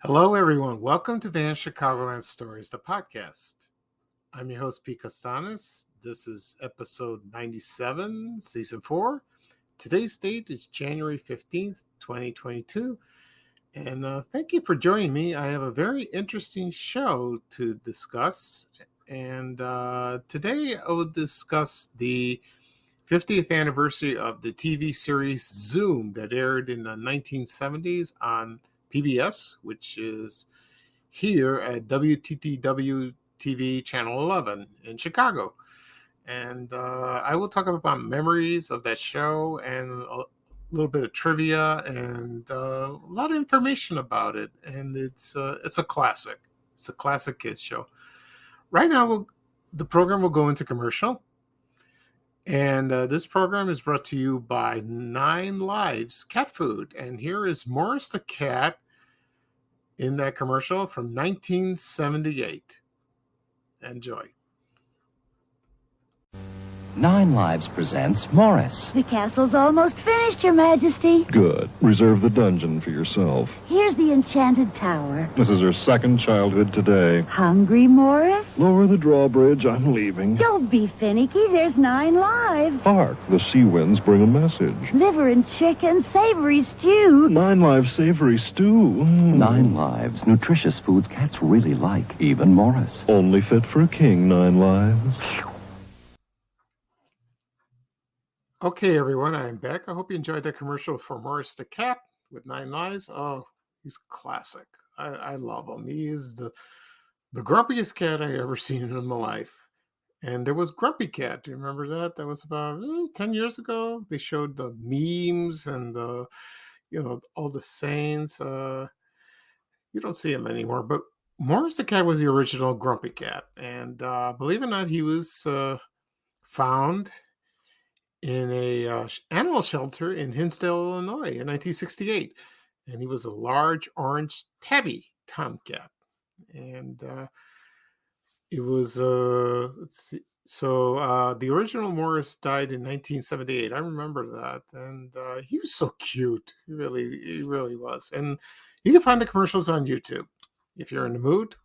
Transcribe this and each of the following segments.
Hello, everyone. Welcome to Van Chicagoland Stories, the podcast. I'm your host, Pete Costanis. This is episode 97, season 4. Today's date is January 15th, 2022. And thank you for joining me. I have a very interesting show to discuss. And today I will discuss the 50th anniversary of the TV series Zoom that aired in the 1970s on PBS, which is here at WTTW-TV Channel 11 in Chicago. And I will talk about memories of that show and a little bit of trivia and a lot of information about it. And it's a classic. It's a classic kids show. Right now, the program will go into commercial. And this program is brought to you by 9 Lives Cat Food. And here is Morris the Cat in that commercial from 1978. Enjoy. 9 Lives presents Morris. The castle's almost finished, Your Majesty. Good. Reserve the dungeon for yourself. Here's the enchanted tower. This is her second childhood today. Hungry, Morris? Lower the drawbridge. I'm leaving. Don't be finicky. There's 9 lives. Hark, the sea winds bring a message. Liver and chicken, savory stew. 9 Lives savory stew. 9 Lives, nutritious foods cats really like, even Morris. Only fit for a king, 9 Lives. Okay, everyone, I'm back. I hope you enjoyed that commercial for Morris the Cat with 9 Lives. Oh, he's classic. I love him. He is the grumpiest cat I ever seen in my life. And there was Grumpy Cat. Do you remember that? That was about 10 years ago. They showed the memes and all the sayings. You don't see him anymore. But Morris the Cat was the original Grumpy Cat. And believe it or not, he was found in a animal shelter in Hinsdale, Illinois in 1968. And he was a large orange tabby tomcat. And it was, let's see. So the original Morris died in 1978. I remember that. And he was so cute. He really was. And you can find the commercials on YouTube if you're in the mood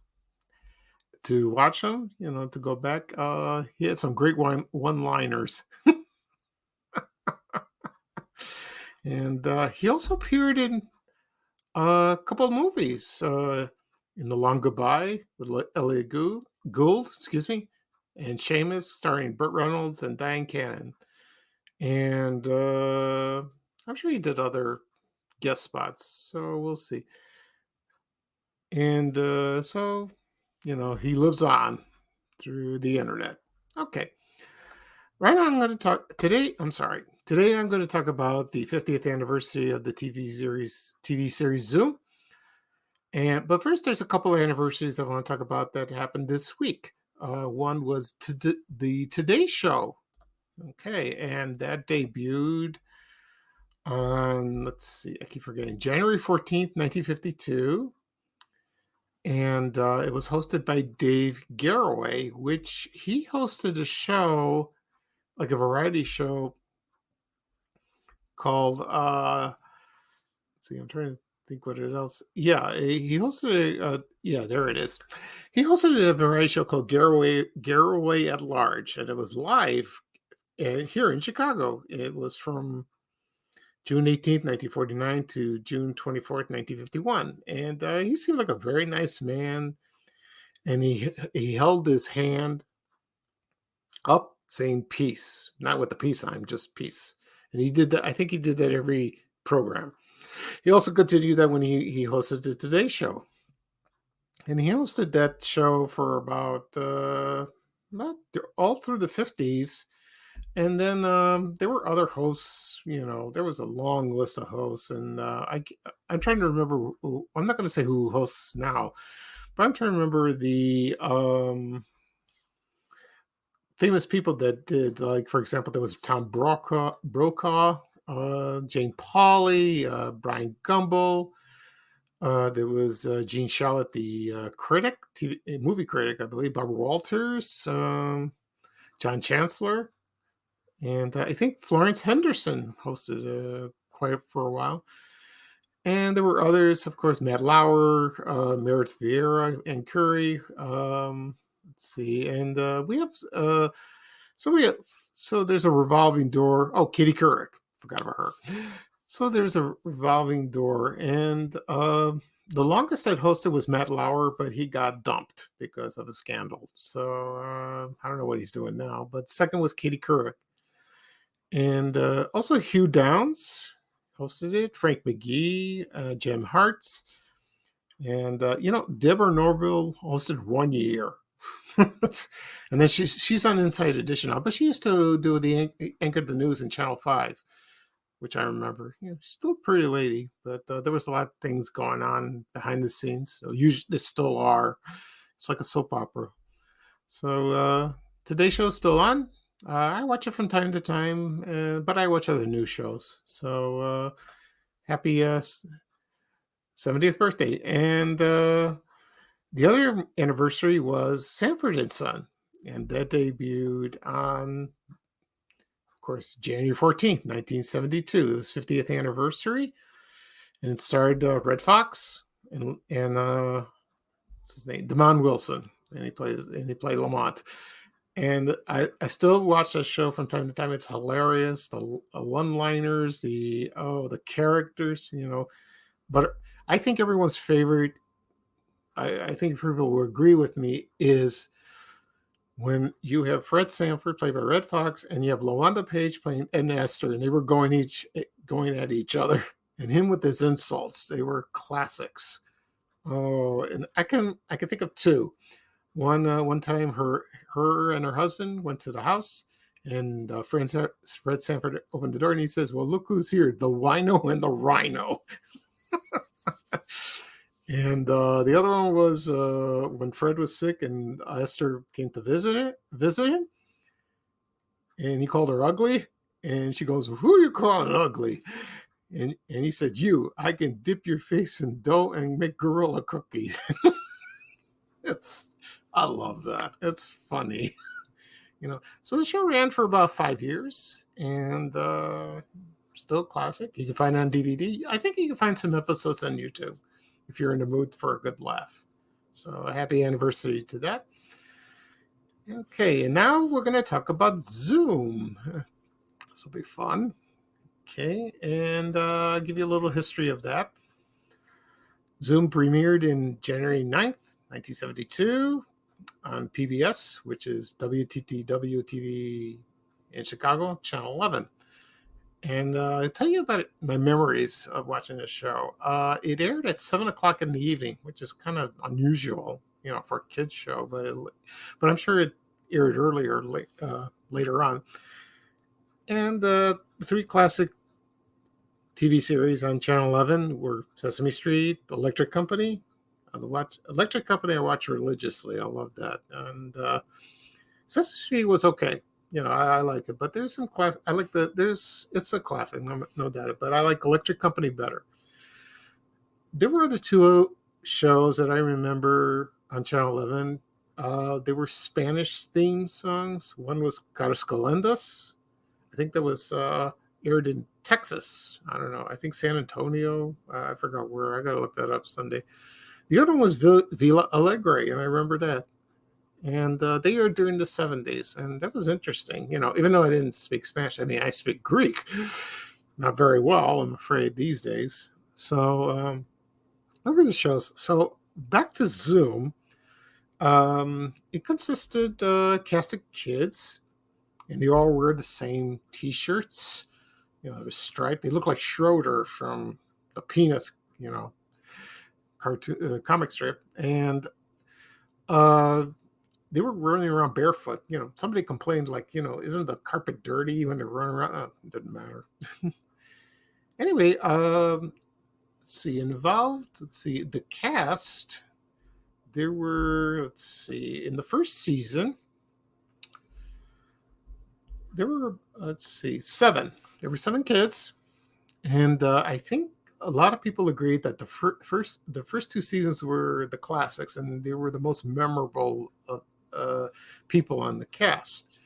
to watch them, to go back. He had some great one-liners. And he also appeared in a couple of movies. In The Long Goodbye with Elliot Gould, and Seamus, starring Burt Reynolds and Diane Cannon. And I'm sure he did other guest spots, so we'll see. And so, he lives on through the internet. Okay. Right now, I'm going to talk today. Today, I'm going to talk about the 50th anniversary of the TV series Zoom. But first, there's a couple of anniversaries I want to talk about that happened this week. One was the Today Show. Okay, and that debuted on, let's see, I keep forgetting, January 14th, 1952. And it was hosted by Dave Garroway, which he hosted a show, like a variety show called, let's see, I'm trying to think what it else. Yeah, he hosted there it is. He hosted a variety show called Garroway at Large, and it was live here in Chicago. It was from June 18th, 1949 to June 24th, 1951. And he seemed like a very nice man. And he held his hand up saying peace, not with the peace sign, just peace. And he did that. I think he did that every program. He also got to do that when he hosted the Today Show. And he hosted that show for about all through the 50s. And then there were other hosts, there was a long list of hosts. And I'm trying to remember, I'm not going to say who hosts now, but I'm trying to remember the famous people that did, like, for example, there was Tom Brokaw, Jane Pauley, Brian Gumbel. There was Gene Shalit, the critic, movie critic, I believe, Barbara Walters, John Chancellor. And I think Florence Henderson hosted quite for a while. And there were others, of course, Matt Lauer, Meredith Vieira, and Curry. Let's see, and so we have so there's a revolving door. Oh, Katie Couric, forgot about her. So there's a revolving door, and the longest I'd hosted was Matt Lauer, but he got dumped because of a scandal. So I don't know what he's doing now. But second was Katie Couric, and also Hugh Downs hosted it. Frank McGee, Jim Hartz, and Deborah Norville hosted 1 year. And then she's on Inside Edition now, but she used to do the anchor the news in Channel 5, which I remember. She's still a pretty lady, but there was a lot of things going on behind the scenes. So usually there still are. It's like a soap opera. So today's show's still on. I watch it from time to time, but I watch other news shows. So happy 70th birthday. And the other anniversary was Samford and Son, and that debuted on, of course, January 14th, 1972. It was 50th anniversary, and it starred Red Fox and what's his name, Damon Wilson, and he played Lamont. And I still watch that show from time to time. It's hilarious. The one-liners, the characters, But I think everyone's favorite, I think people will agree with me, is when you have Fred Sanford played by Red Fox and you have LaWanda Page playing Ed Astor, and they were going at each other, and him with his insults. They were classics. Oh, and I can think of two. One time her and her husband went to the house, and Fred Sanford opened the door, and he says, "Well, look who's here, the wino and the rhino." And the other one was when Fred was sick and Esther came to visit him, and he called her ugly, and she goes, "Who are you calling ugly?" And he said, "You, I can dip your face in dough and make gorilla cookies." I love that. It's funny. So the show ran for about 5 years, and still classic. You can find it on DVD. I think you can find some episodes on YouTube if you're in the mood for a good laugh. So a happy anniversary to that. Okay, and now we're going to talk about Zoom. This will be fun. Okay, and give you a little history of that. Zoom premiered in January 9th, 1972 on PBS, which is WTTW-TV in Chicago, Channel 11. And I'll tell you about my memories of watching this show. It aired at 7 o'clock in the evening, which is kind of unusual, for a kid's show. But I'm sure it aired earlier, later on. And the three classic TV series on Channel 11 were Sesame Street, Electric Company. Electric Company I watch religiously. I love that. And Sesame Street was okay. I like it, but there's some class. I like it's a classic, no doubt. But I like Electric Company better. There were other two shows that I remember on Channel 11. They were Spanish theme songs. One was Calendas. I think that was aired in Texas. I don't know. I think San Antonio. I forgot where. I got to look that up someday. The other one was Villa Alegre, and I remember that. And they aired during the 70s, and that was interesting. Even though I didn't speak Spanish, I speak Greek. Not very well, I'm afraid, these days. So, over the shows. So, back to Zoom. It consisted cast of kids, and they all wear the same T-shirts. It was striped. They look like Schroeder from the Peanuts, cartoon comic strip, and they were running around barefoot. Somebody complained, isn't the carpet dirty when they're running around? It didn't matter. Anyway, let's see, the cast, there were, in the first season, there were, seven. There were 7 kids, and I think a lot of people agreed that the first 2 seasons were the classics, and they were the most memorable people on the cast.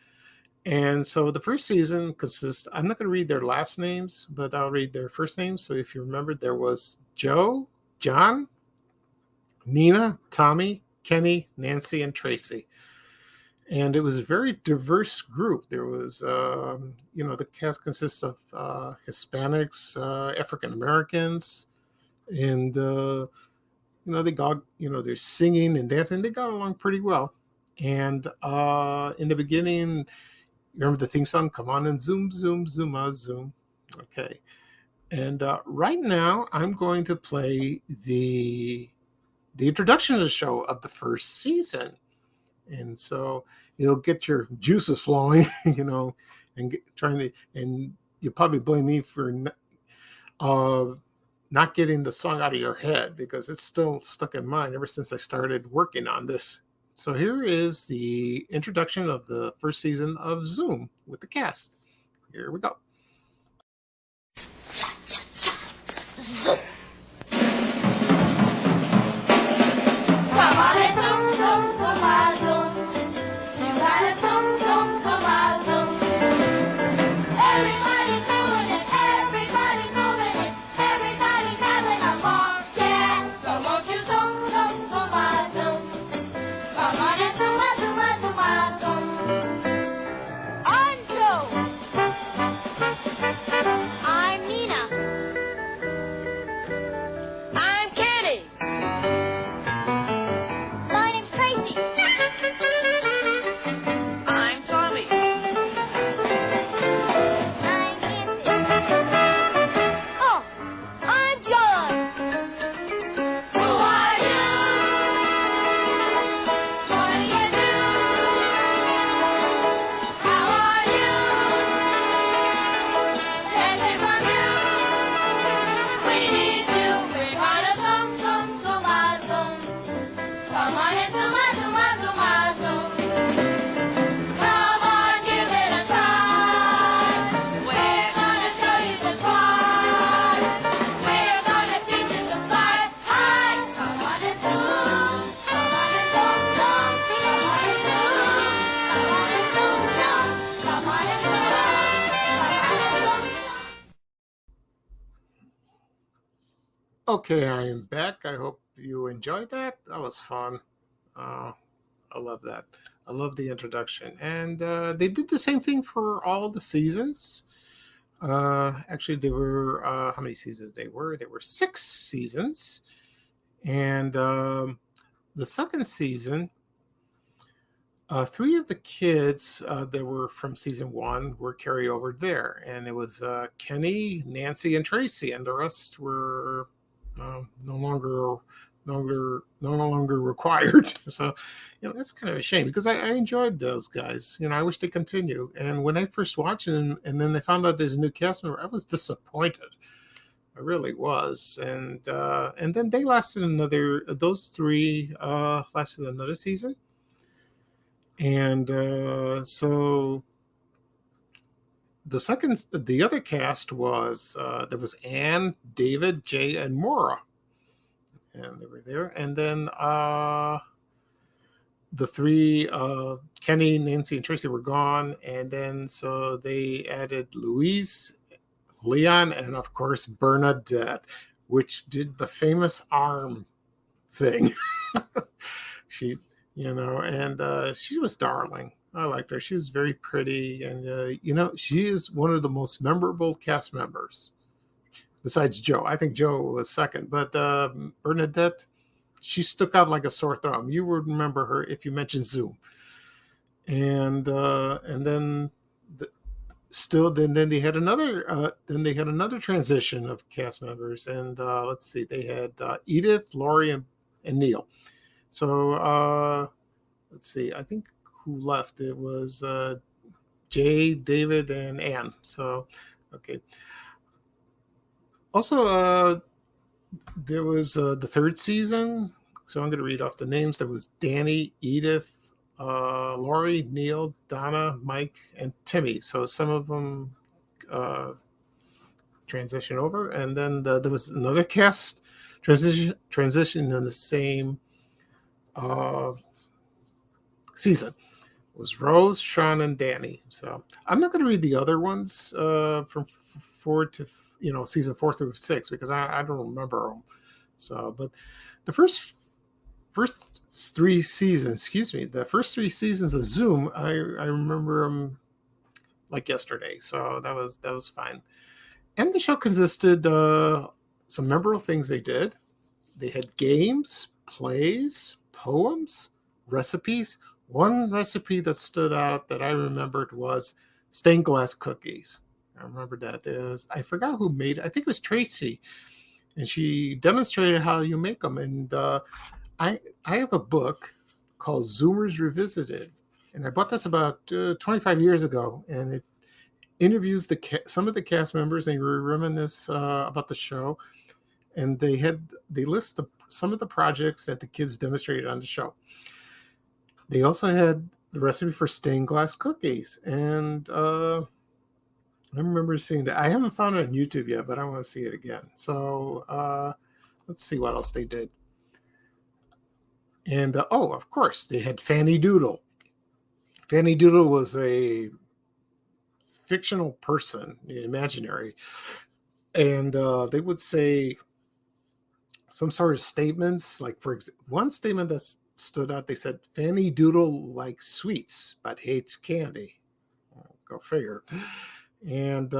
And so the first season consists, I'm not going to read their last names, but I'll read their first names. So if you remember, there was Joe, John, Nina, Tommy, Kenny, Nancy, and Tracy. And it was a very diverse group. There was, the cast consists of Hispanics, African Americans, and, they got, they're singing and dancing. They got along pretty well. And in the beginning, you remember the theme song, Come On and Zoom, Zoom, Zoom, Zoom. Okay. And right now, I'm going to play the introduction of the show of the first season. And so you'll get your juices flowing, and and you'll probably blame me for not getting the song out of your head, because it's still stuck in mind ever since I started working on this. So here is the introduction of the first season of Zoom with the cast. Here we go. Okay, I am back. I hope you enjoyed that. That was fun. I love that. I love the introduction. And they did the same thing for all the seasons. Actually, there were, how many seasons they were? There were 6 seasons. And the second season, 3 of the kids that were from season 1 were carried over there. And it was Kenny, Nancy, and Tracy. And the rest were no longer required. So, that's kind of a shame, because I enjoyed those guys. I wish they continue. And when I first watched it, and then I found out there's a new cast member, I was disappointed. I really was. And then they lasted those 3 lasted another season. And so the other cast was there was Anne, David, Jay, and Maura, and they were there. And then the 3 Kenny, Nancy, and Tracy were gone, and then so they added Louise, Leon, and of course Bernadette, which did the famous arm thing. She, and she was darling. I liked her. She was very pretty. And, she is one of the most memorable cast members besides Joe. I think Joe was second. But Bernadette, she stuck out like a sore thumb. You would remember her if you mentioned Zoom. And then then they had another transition of cast members. And let's see, they had Edith, Lori, and Neil. So let's see, I think who left, it was Jay, David, and Anne. So, okay. Also, there was the third season. So I'm going to read off the names. There was Danny, Edith, Lori, Neil, Donna, Mike, and Timmy. So some of them transition over. And then there was another cast transition in the same season, was Rose, Sean, and Danny. So I'm not going to read the other ones from 4 to season 4 through 6 because I don't remember them. So, but the first 3 seasons, the first 3 seasons of Zoom, I remember them like yesterday. So that was fine. And the show consisted some memorable things they did. They had games, plays, poems, recipes. One recipe that stood out that I remembered was stained glass cookies. I remember that. I forgot who made it. I think it was Tracy. And she demonstrated how you make them. And I have a book called Zoomers Revisited. And I bought this about 25 years ago. And it interviews some of the cast members. And they reminisce about the show. And they list some of the projects that the kids demonstrated on the show. They also had the recipe for stained glass cookies. And I remember seeing that. I haven't found it on YouTube yet, but I want to see it again. So let's see what else they did. And of course, they had Fanny Doodle. Fanny Doodle was a fictional person, imaginary. And they would say some sort of statements. Like, for example, one statement that stood out, they said, Fanny Doodle likes sweets, but hates candy. Well, go figure. And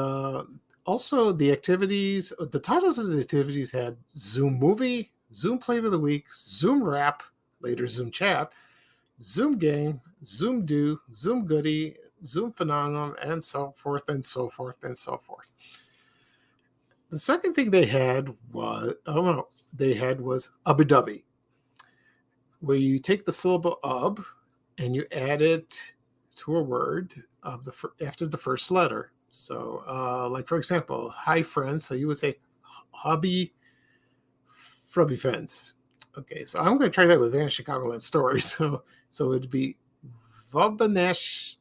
also the activities, the titles of the activities had Zoom Movie, Zoom Play of the Week, Zoom Rap, later Zoom Chat, Zoom Game, Zoom Do, Zoom Goodie, Zoom Phenomenon, and so forth and so forth and so forth. The second thing they had was, Ubby Dubby, where you take the syllable ub and you add it to a word after the first letter. So, like, for example, hi, friends. So you would say hubby frubby fence. Okay, so I'm going to try that with Vanished Chicagoland Stories. So it'd be Vabanesh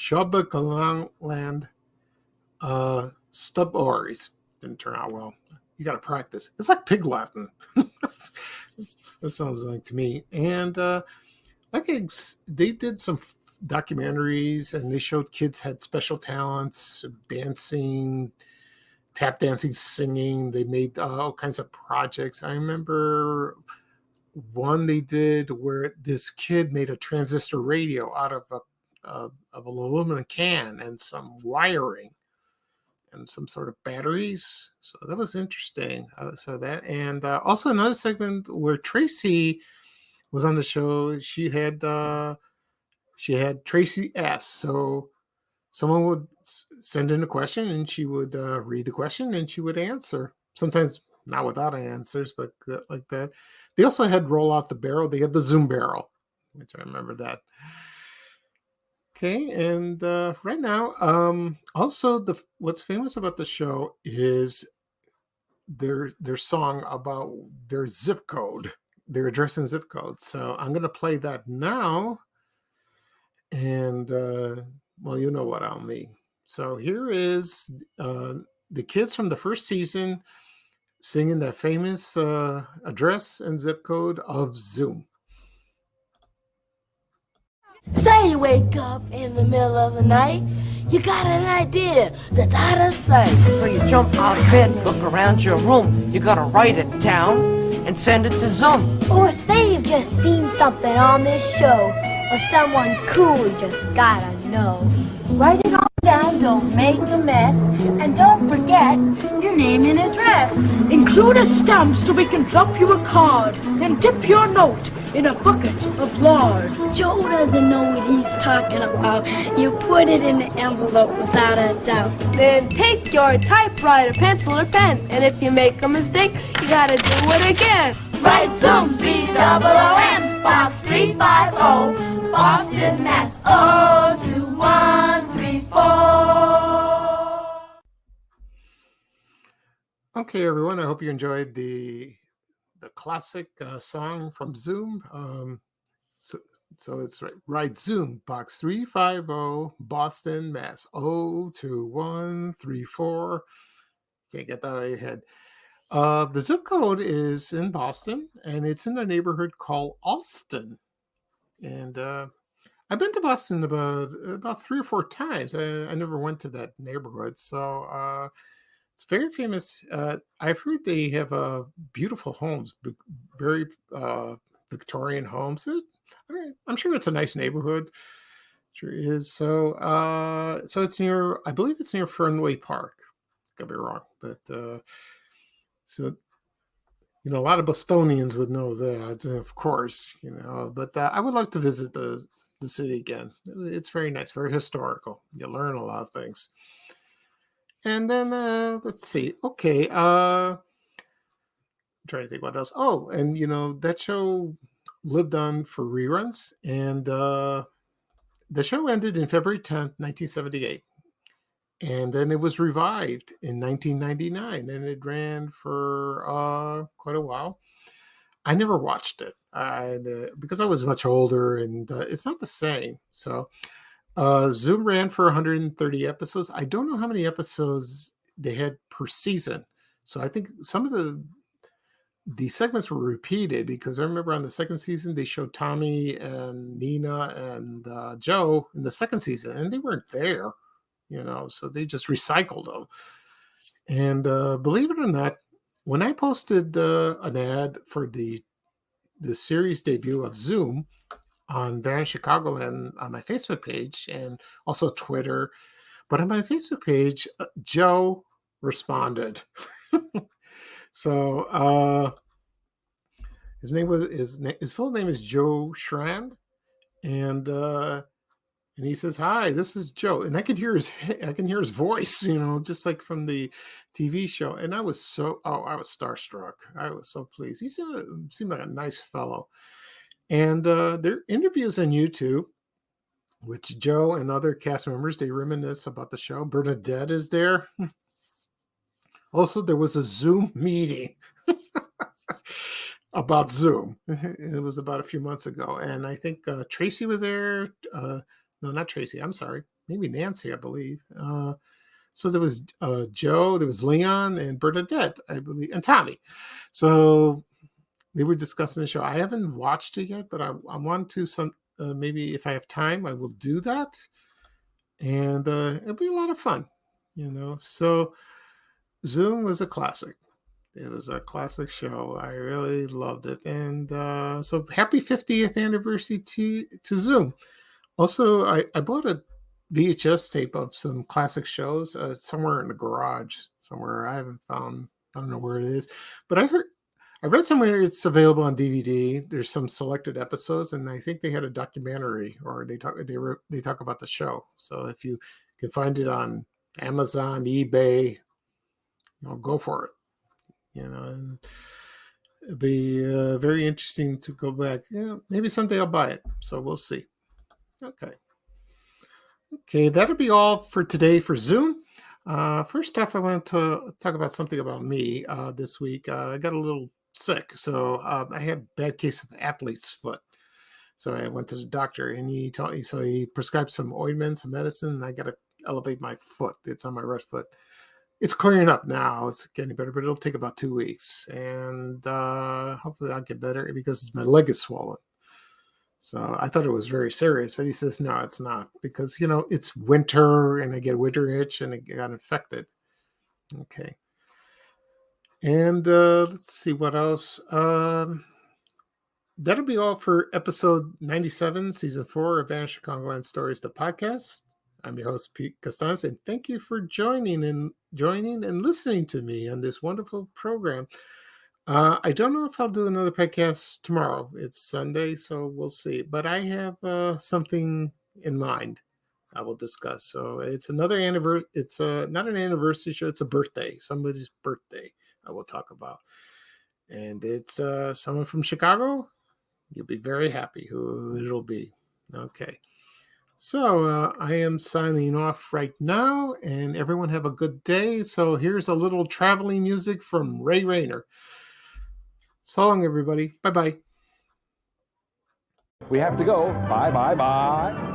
Shabakaland Stub Ories. Didn't turn out well. You got to practice. It's like pig Latin. That sounds like to me. And they did some documentaries, and they showed kids had special talents, dancing, tap dancing, singing. They made all kinds of projects. I remember one they did where this kid made a transistor radio out of an aluminum can and some wiring and some sort of batteries. So that was interesting. And also another segment where Tracy was on the show. She had Tracy S. So someone would send in a question, and she would read the question, and she would answer. Sometimes not without answers, but like that. They also had Roll Out the Barrel. They had the Zoom Barrel, which I remember that. Okay, and right now, also what's famous about the show is their song about their zip code, their address and zip code. So I'm going to play that now, and well, you know what I'll mean. So here is the kids from the first season singing that famous address and zip code of Zoom. Say you wake up in the middle of the night, you got an idea that's out of sight. So you jump out of bed, look around your room, you gotta write it down and send it to Zoom. Or say you've just seen something on this show, or someone cool you just gotta know. Write it all down, don't make a mess, and don't forget your name and address. Include a stamp so we can drop you a card, then dip your note in a bucket of lard. Joe doesn't know what he's talking about. You put it in the envelope without a doubt. Then take your typewriter, pencil, or pen, and if you make a mistake, you gotta do it again. Write Zoom, Z-O-O-M, Box 350, Boston, Mass. 02134. Okay, everyone. I hope you enjoyed the classic song from Zoom. So it's right. Zoom, Box 350, Boston, Mass. 02134. Can't get that out of your head. The zip code is in Boston, and it's in a neighborhood called Alston. And I've been to Boston about 3 or 4 times. I never went to that neighborhood, so it's very famous. I've heard they have beautiful homes, very Victorian homes. I'm sure it's a nice neighborhood. Sure is. So it's near. I believe it's near Fernway Park. Could be wrong, but so a lot of Bostonians would know that, of course. But I would like to visit the city again. It's very nice, very historical. You learn a lot of things. And then let's see. Okay, I'm trying to think what else. Oh, and that show lived on for reruns, and the show ended in February 10th, 1978. And then it was revived in 1999, and it ran for quite a while. I never watched it because I was much older, and it's not the same. So Zoom ran for 130 episodes. I don't know how many episodes they had per season. So I think some of the segments were repeated, because I remember on the second season they showed Tommy and Nina and Joe in the second season, and they weren't there. So they just recycled them. And believe it or not, when I posted an ad for the series debut of Zoom on Van Chicagoland on my Facebook page, and also Twitter, but on my Facebook page, Joe responded. So his full name is Joe Schrand, and he says, "Hi, this is Joe," and I can hear his voice, just like from the TV show. And I was starstruck. I was so pleased. He seemed like a nice fellow. And there are interviews on YouTube, which Joe and other cast members, they reminisce about the show. Bernadette is there. Also, there was a Zoom meeting about Zoom. It was about a few months ago, and I think Tracy was there. No, not Tracy. I'm sorry. Maybe Nancy, I believe. So there was Joe, there was Leon, and Bernadette, I believe, and Tommy. So they were discussing the show. I haven't watched it yet, but I want to. Maybe if I have time, I will do that, and it'll be a lot of fun. So Zoom was a classic. It was a classic show. I really loved it, and so happy 50th anniversary to Zoom. Also, I bought a VHS tape of some classic shows somewhere in the garage somewhere. I haven't found. I don't know where it is, but I read somewhere it's available on DVD. There's some selected episodes, and I think they had a documentary, or they talk about the show. So if you can find it on Amazon, eBay, go for it. And it'd be very interesting to go back. Maybe someday I'll buy it. So we'll see. Okay, that'll be all for today for Zoom. First off, I want to talk about something about me this week. I got a little sick, so I had a bad case of athlete's foot. So I went to the doctor, and he prescribed some ointments, some medicine, and I got to elevate my foot. It's on my right foot. It's clearing up now. It's getting better, but it'll take about 2 weeks, and hopefully I'll get better, because my leg is swollen. So I thought it was very serious, but he says, no, it's not, because, it's winter and I get winter itch and it got infected. Okay. And let's see what else. That'll be all for episode 97, season 4 of Van Chicagoland Stories, the podcast. I'm your host, Pete Costanza, and thank you for joining and listening to me on this wonderful program. I don't know if I'll do another podcast tomorrow. It's Sunday, so we'll see. But I have something in mind I will discuss. So it's another anniversary. It's not an anniversary show. It's a birthday. Somebody's birthday I will talk about. And it's someone from Chicago. You'll be very happy who it'll be. Okay. So I am signing off right now, and everyone have a good day. So here's a little traveling music from Ray Rayner. So long, everybody. Bye-bye. We have to go. Bye, bye, bye.